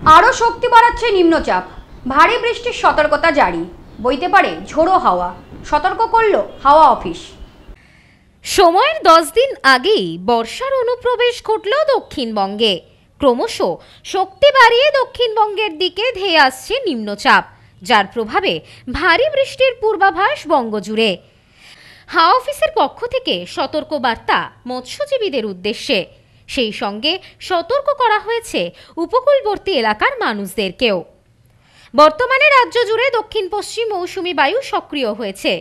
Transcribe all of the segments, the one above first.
আরও শক্তি বাড়াচ্ছে নিম্নচাপ, ভারী বৃষ্টির সতর্কতা জারি, বইতে পারে ঝোড়ো হাওয়া, সতর্ক করল হাওয়া অফিস। সময়ের 10 দিন আগেই বর্ষার অনুপ্রবেশ ঘটল দক্ষিণবঙ্গে। ক্রমশ শক্তি বাড়িয়ে দক্ষিণবঙ্গের দিকে ধেয়ে আসছে নিম্নচাপ, যার প্রভাবে ভারী বৃষ্টির পূর্বাভাস বঙ্গজুড়ে। হাওয়া অফিসের পক্ষ থেকে সতর্ক বার্তা মৎস্যজীবীদের উদ্দেশ্যে, সেই সঙ্গে সতর্ক করা হয়েছে উপকূলবর্তী এলাকার মানুষদেরকেও। বর্তমানে রাজ্য জুড়ে দক্ষিণ পশ্চিম মৌসুমি বায়ু সক্রিয় হয়েছে।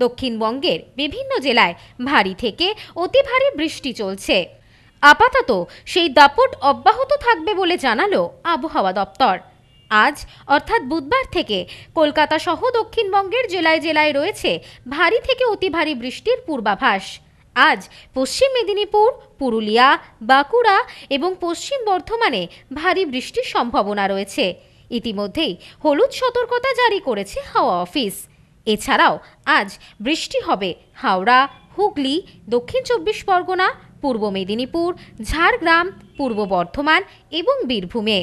দক্ষিণবঙ্গের বিভিন্ন জেলায় ভারী থেকে অতি ভারী বৃষ্টি চলছে। আপাতত সেই দাপট অব্যাহত থাকবে বলে জানালো আবহাওয়া দপ্তর। আজ অর্থাৎ বুধবার থেকে কলকাতা সহ দক্ষিণবঙ্গের জেলায় জেলায় রয়েছে ভারী থেকে অতি ভারী বৃষ্টির পূর্বাভাস। আজ পশ্চিম মেদিনীপুর, পুরুলিয়া, বাঁকুড়া এবং পশ্চিম বর্ধমানে ভারী বৃষ্টির সম্ভাবনা রয়েছে। ইতিমধ্যেই হলুদ সতর্কতা জারি করেছে হাওয়া অফিস। এছাড়াও আজ বৃষ্টি হবে হাওড়া, হুগলি, দক্ষিণ 24 পরগনা, পূর্ব মেদিনীপুর, ঝাড়গ্রাম, পূর্ব বর্ধমান এবং বীরভূমে।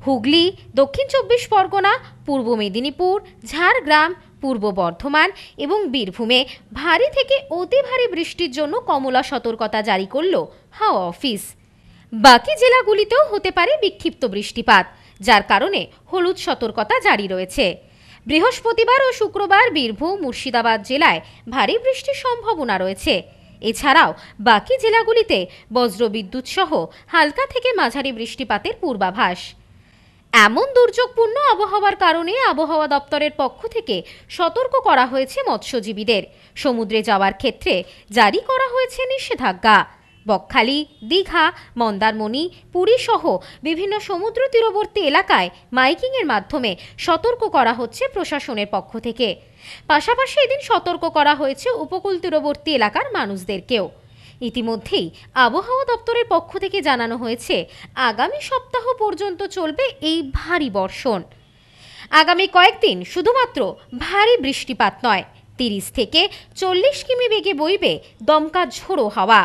হুগলি, দক্ষিণ 24 পরগনা, পূর্ব মেদিনীপুর, ঝাড়গ্রাম, পূর্ব বর্ধমান এবং বীরভূমে ভারী থেকে অতি ভারী বৃষ্টির জন্য কমলা সতর্কতা জারি করল হাওয়া অফিস। বাকি জেলাগুলিতেও হতে পারে বিক্ষিপ্ত বৃষ্টিপাত, যার কারণে হলুদ সতর্কতা জারি রয়েছে। বৃহস্পতিবার ও শুক্রবার বীরভূম, মুর্শিদাবাদ জেলায় ভারী বৃষ্টির সম্ভাবনা রয়েছে। এছাড়াও বাকি জেলাগুলিতে বজ্রবিদ্যুৎ সহ হালকা থেকে মাঝারি বৃষ্টিপাতের পূর্বাভাস। এমন দুর্যোগপূর্ণ আবহাওয়ার কারণে আবহাওয়া দপ্তরের পক্ষ থেকে সতর্ক করা হয়েছে মৎস্যজীবীদের। সমুদ্রে যাওয়ার ক্ষেত্রে জারি করা হয়েছে নিষেধাজ্ঞা। বকখালি, দীঘা, মন্দারমণি, পুরী সহ বিভিন্ন সমুদ্র তীরবর্তী এলাকায় মাইকিংয়ের মাধ্যমে সতর্ক করা হচ্ছে প্রশাসনের পক্ষ থেকে। পাশাপাশি এদিন সতর্ক করা হয়েছে উপকূল তীরবর্তী এলাকার মানুষদেরকেও। ইতিমধ্যেই আবহাওয়া দপ্তরের পক্ষ থেকে জানানো হয়েছে আগামী সপ্তাহ পর্যন্ত চলবে এই ভারী বর্ষণ। আগামী কয়েকদিন শুধুমাত্র ভারী বৃষ্টিপাত নয়, 30 থেকে 40 কিমি বেগে বইবে দমকা ঝোড়ো হাওয়া।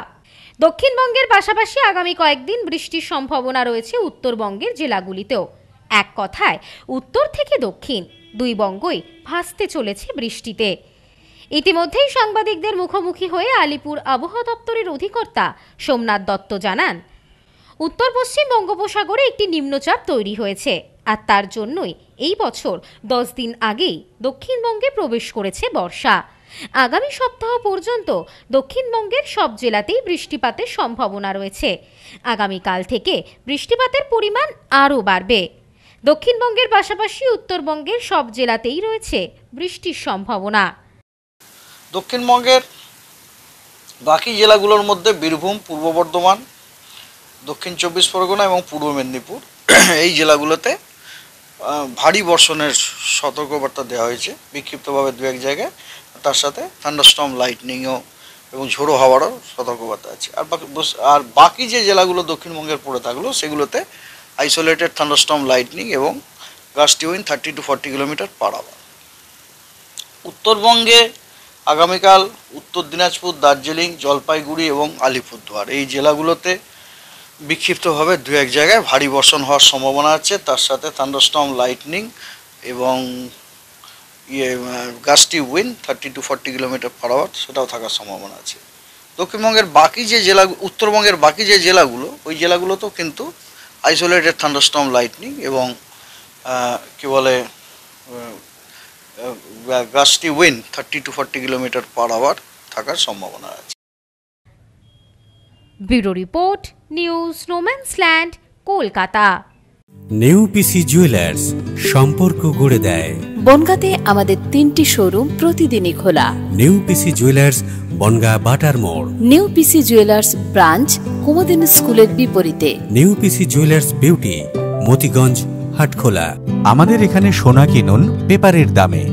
দক্ষিণবঙ্গের পাশাপাশি আগামী কয়েকদিন বৃষ্টির সম্ভাবনা রয়েছে উত্তরবঙ্গের জেলাগুলিতেও। এক কথায় উত্তর থেকে দক্ষিণ দুই বঙ্গই ভাসতে চলেছে বৃষ্টিতে। ইতিমধ্যেই সাংবাদিকদের মুখোমুখি হয়ে আলিপুর আবহাওয়া দপ্তরের অধিকর্তা সোমনাথ দত্ত জানান, উত্তর পশ্চিম বঙ্গোপসাগরে একটি নিম্নচাপ তৈরি হয়েছে, আর তার জন্যই এই বছর 10 দিন আগেই দক্ষিণবঙ্গে প্রবেশ করেছে বর্ষা। আগামী সপ্তাহ পর্যন্ত দক্ষিণবঙ্গের সব জেলাতেই বৃষ্টিপাতের সম্ভাবনা রয়েছে। আগামীকাল থেকে বৃষ্টিপাতের পরিমাণ আরও বাড়বে। দক্ষিণবঙ্গের পাশাপাশি উত্তরবঙ্গের সব জেলাতেই রয়েছে বৃষ্টির সম্ভাবনা। দক্ষিণবঙ্গের বাকি জেলাগুলোর মধ্যে বীরভূম, পূর্ব বর্ধমান, দক্ষিণ 24 পরগনা এবং পূর্ব মেদিনীপুর এই জেলাগুলোতে ভারী বর্ষণের সতর্কবার্তা দেওয়া হয়েছে। বিক্ষিপ্তভাবে দু এক জায়গায়, তার সাথে থান্ডারস্টর্ম, লাইটনিংও এবং ঝোড়ো হাওয়ারও সতর্কবার্তা আছে। আর বাকি যে জেলাগুলো দক্ষিণবঙ্গের পড়ে থাকলো সেগুলোতে আইসোলেটেড থান্ডারস্টর্ম, লাইটনিং এবং gusty wind 30 to 40 kilometre per hour. উত্তরবঙ্গে আগামীকাল উত্তর দিনাজপুর, দার্জিলিং, জলপাইগুড়ি এবং আলিপুরদুয়ার এই জেলাগুলোতে বিক্ষিপ্তভাবে দু এক জায়গায় ভারী বর্ষণ হওয়ার সম্ভাবনা আছে। তার সাথে থান্ডারস্টর্ম, লাইটনিং এবং gusty wind 30 to 40 kilometre per hour সেটাও থাকার সম্ভাবনা আছে। দক্ষিণবঙ্গের বাকি যে উত্তরবঙ্গের বাকি যে জেলাগুলো, ওই জেলাগুলোতেও কিন্তু আইসোলেটেড থান্ডারস্টর্ম, লাইটনিং এবং কি বলে gusty wind 30 to 40 kilometre per hour থাকার সম্ভাবনা আছে। Bureau report, news No Man's Land, Kolkata. New PC jewellers, সম্পর্ক গড়ে দেয়। বনগাঁতে আমাদের 3টি শোরুম প্রতিদিনই খোলা। New PC jewellers, Bongaon Batar মোড়। New PC jewellers branch, Kumudini স্কুলের বিপরীতে। New PC jewellers beauty, Motiganj, Hatkhola. আমাদের এখানে সোনা কিনুন পেপারের দামে।